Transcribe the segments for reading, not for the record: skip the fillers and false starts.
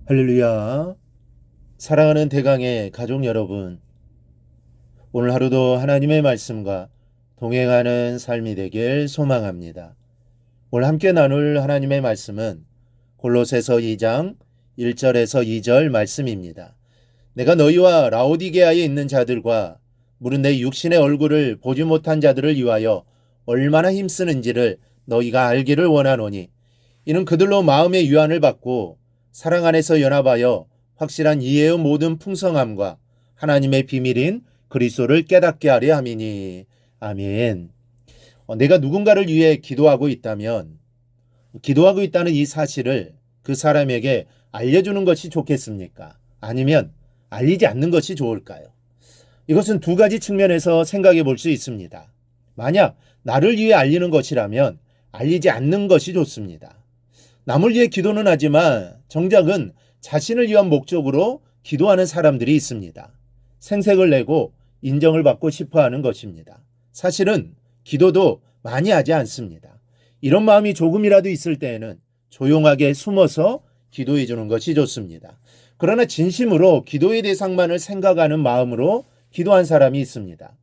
할렐루야. 사랑하는 대강의 가족 여러분, 오늘 하루도 하나님의 말씀과 동행하는 삶이 되길 소망합니다. 오늘 함께 나눌 하나님의 말씀은 골로새서 2장 1절에서 2절 말씀입니다. 내가 너희와 라오디게아에 있는 자들과 무릇 내 육신의 얼굴을 보지 못한 자들을 위하여 얼마나 힘쓰는지를 너희가 알기를 원하노니, 이는 그들로 마음의 유한을 받고 사랑 안에서 연합하여 확실한 이해의 모든 풍성함과 하나님의 비밀인 그리스도를 깨닫게 하려 함이니. 아멘. 내가 누군가를 위해 기도하고 있다면 기도하고 있다는 이 사실을 그 사람에게 알려주는 것이 좋겠습니까? 아니면 알리지 않는 것이 좋을까요? 이것은 두 가지 측면에서 생각해 볼 수 있습니다. 만약 나를 위해 알리는 것이라면 알리지 않는 것이 좋습니다. 남을 위해 기도는 하지만 정작은 자신을 위한 목적으로 기도하는 사람들이 있습니다. 생색을 내고 인정을 받고 싶어 하는 것입니다. 사실은 기도도 많이 하지 않습니다. 이런 마음이 조금이라도 있을 때에는 조용하게 숨어서 기도해 주는 것이 좋습니다. 그러나 진심으로 기도의 대상만을 생각하는 마음으로 기도한 사람이 있습니다.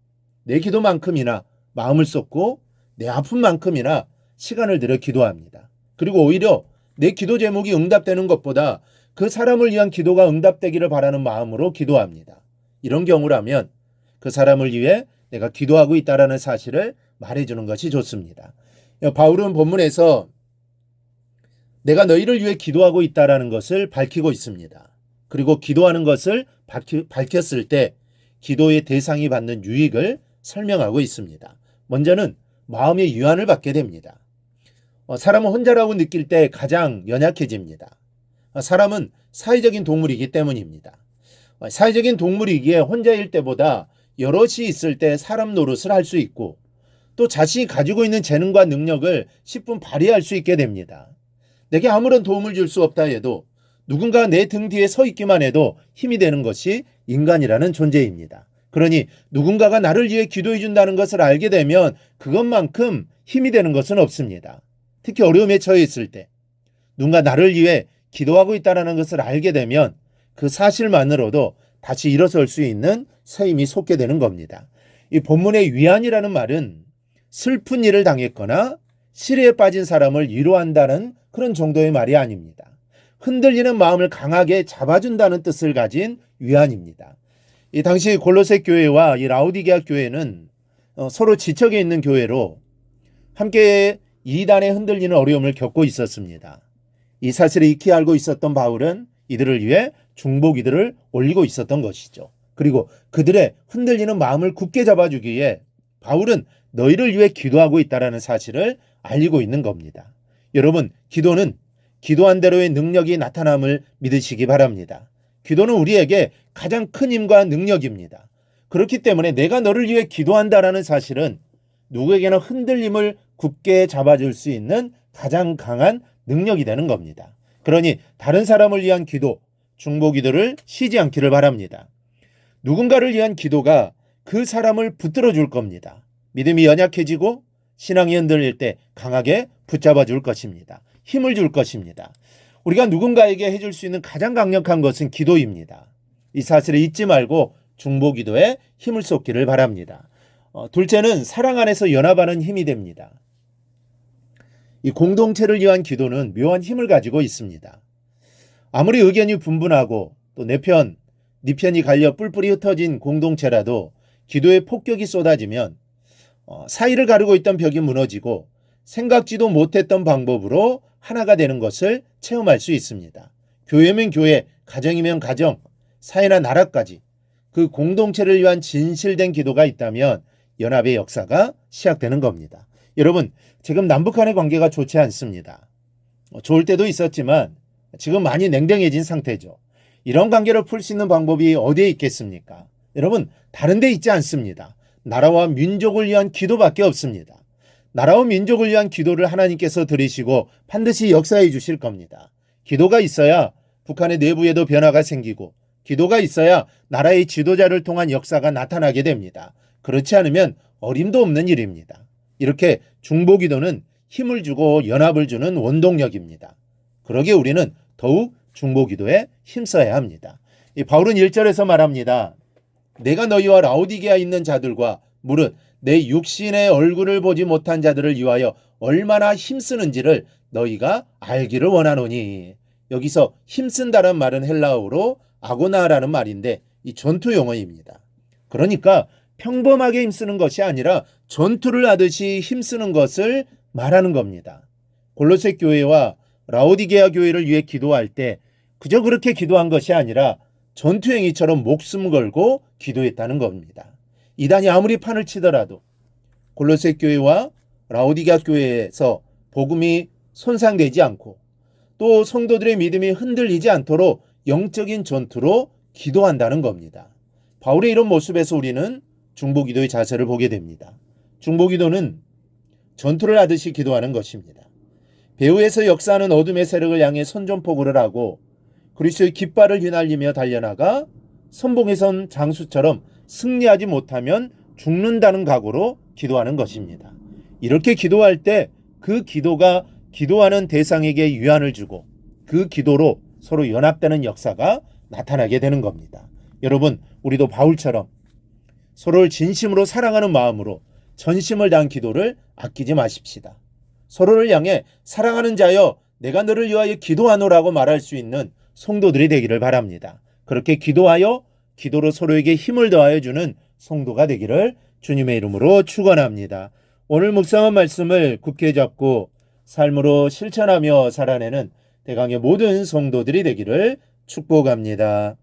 내 기도만큼이나 마음을 쏟고 내 아픔만큼이나 시간을 들여 기도합니다. 그리고 오히려 내 기도 제목이 응답되는 것보다 그 사람을 위한 기도가 응답되기를 바라는 마음으로 기도합니다. 이런 경우라면 그 사람을 위해 내가 기도하고 있다는 사실을 말해주는 것이 좋습니다. 바울은 본문에서 내가 너희를 위해 기도하고 있다는 것을 밝히고 있습니다. 그리고 기도하는 것을 밝혔을 때 기도의 대상이 받는 유익을 설명하고 있습니다. 먼저는 마음의 유한을 받게 됩니다. 사람은 혼자라고 느낄 때 가장 연약해집니다. 사람은 사회적인 동물이기 때문입니다. 사회적인 동물이기에 혼자일 때보다 여럿이 있을 때 사람 노릇을 할 수 있고 또 자신이 가지고 있는 재능과 능력을 10분 발휘할 수 있게 됩니다. 내게 아무런 도움을 줄 수 없다 해도 누군가 내 등 뒤에 서 있기만 해도 힘이 되는 것이 인간이라는 존재입니다. 그러니 누군가가 나를 위해 기도해 준다는 것을 알게 되면 그것만큼 힘이 되는 것은 없습니다. 특히 어려움에 처해 있을 때 누군가 나를 위해 기도하고 있다는 것을 알게 되면 그 사실만으로도 다시 일어설 수 있는 새 힘이 솟게 되는 겁니다. 이 본문의 위안이라는 말은 슬픈 일을 당했거나 시리에 빠진 사람을 위로한다는 그런 정도의 말이 아닙니다. 흔들리는 마음을 강하게 잡아준다는 뜻을 가진 위안입니다. 이 당시 골로새 교회와 이 라오디게아 교회는 서로 지척에 있는 교회로 함께 이단에 흔들리는 어려움을 겪고 있었습니다. 이 사실을 익히 알고 있었던 바울은 이들을 위해 중보기도를 올리고 있었던 것이죠. 그리고 그들의 흔들리는 마음을 굳게 잡아주기에 바울은 너희를 위해 기도하고 있다는 사실을 알리고 있는 겁니다. 여러분, 기도는 기도한 대로의 능력이 나타남을 믿으시기 바랍니다. 기도는 우리에게 가장 큰 힘과 능력입니다. 그렇기 때문에 내가 너를 위해 기도한다는 사실은 누구에게나 흔들림을 굳게 잡아줄 수 있는 가장 강한 능력이 되는 겁니다. 그러니 다른 사람을 위한 기도, 중보기도를 쉬지 않기를 바랍니다. 누군가를 위한 기도가 그 사람을 붙들어 줄 겁니다. 믿음이 연약해지고 신앙이 흔들릴 때 강하게 붙잡아 줄 것입니다. 힘을 줄 것입니다. 우리가 누군가에게 해줄 수 있는 가장 강력한 것은 기도입니다. 이 사실을 잊지 말고 중보기도에 힘을 쏟기를 바랍니다. 둘째는 사랑 안에서 연합하는 힘이 됩니다. 이 공동체를 위한 기도는 묘한 힘을 가지고 있습니다. 아무리 의견이 분분하고 또 네 편이 갈려 뿔뿔이 흩어진 공동체라도 기도의 폭격이 쏟아지면 사이를 가르고 있던 벽이 무너지고 생각지도 못했던 방법으로 하나가 되는 것을 체험할 수 있습니다. 교회면 교회, 가정이면 가정, 사회나 나라까지 그 공동체를 위한 진실된 기도가 있다면 연합의 역사가 시작되는 겁니다. 여러분, 지금 남북한의 관계가 좋지 않습니다. 좋을 때도 있었지만 지금 많이 냉랭해진 상태죠. 이런 관계를 풀 수 있는 방법이 어디에 있겠습니까? 여러분, 다른 데 있지 않습니다. 나라와 민족을 위한 기도밖에 없습니다. 나라와 민족을 위한 기도를 하나님께서 들으시고 반드시 역사해 주실 겁니다. 기도가 있어야 북한의 내부에도 변화가 생기고 기도가 있어야 나라의 지도자를 통한 역사가 나타나게 됩니다. 그렇지 않으면 어림도 없는 일입니다. 이렇게 중보기도는 힘을 주고 연합을 주는 원동력입니다. 그러기에 우리는 더욱 중보기도에 힘써야 합니다. 이 바울은 1절에서 말합니다. 내가 너희와 라오디게아에 있는 자들과 무릇 내 육신의 얼굴을 보지 못한 자들을 위하여 얼마나 힘쓰는지를 너희가 알기를 원하노니. 여기서 힘쓴다는 말은 헬라어로 아고나라는 말인데 이 전투 용어입니다. 그러니까 평범하게 힘쓰는 것이 아니라 전투를 하듯이 힘쓰는 것을 말하는 겁니다. 골로새 교회와 라오디게아 교회를 위해 기도할 때 그저 그렇게 기도한 것이 아니라 전투행위처럼 목숨 걸고 기도했다는 겁니다. 이단이 아무리 판을 치더라도 골로새 교회와 라오디게아 교회에서 복음이 손상되지 않고 또 성도들의 믿음이 흔들리지 않도록 영적인 전투로 기도한다는 겁니다. 바울의 이런 모습에서 우리는 중보기도의 자세를 보게 됩니다. 중보기도는 전투를 하듯이 기도하는 것입니다. 배후에서 역사하는 어둠의 세력을 향해 선전포고를 하고 그리스도의 깃발을 휘날리며 달려나가 선봉에 선 장수처럼 승리하지 못하면 죽는다는 각오로 기도하는 것입니다. 이렇게 기도할 때 그 기도가 기도하는 대상에게 위안을 주고 그 기도로 서로 연합되는 역사가 나타나게 되는 겁니다. 여러분, 우리도 바울처럼 서로를 진심으로 사랑하는 마음으로 전심을 다한 기도를 아끼지 마십시다. 서로를 향해 사랑하는 자여 내가 너를 위하여 기도하노라고 말할 수 있는 성도들이 되기를 바랍니다. 그렇게 기도하여 기도로 서로에게 힘을 더하여 주는 성도가 되기를 주님의 이름으로 축원합니다. 오늘 묵상한 말씀을 굳게 잡고 삶으로 실천하며 살아내는 대강의 모든 성도들이 되기를 축복합니다.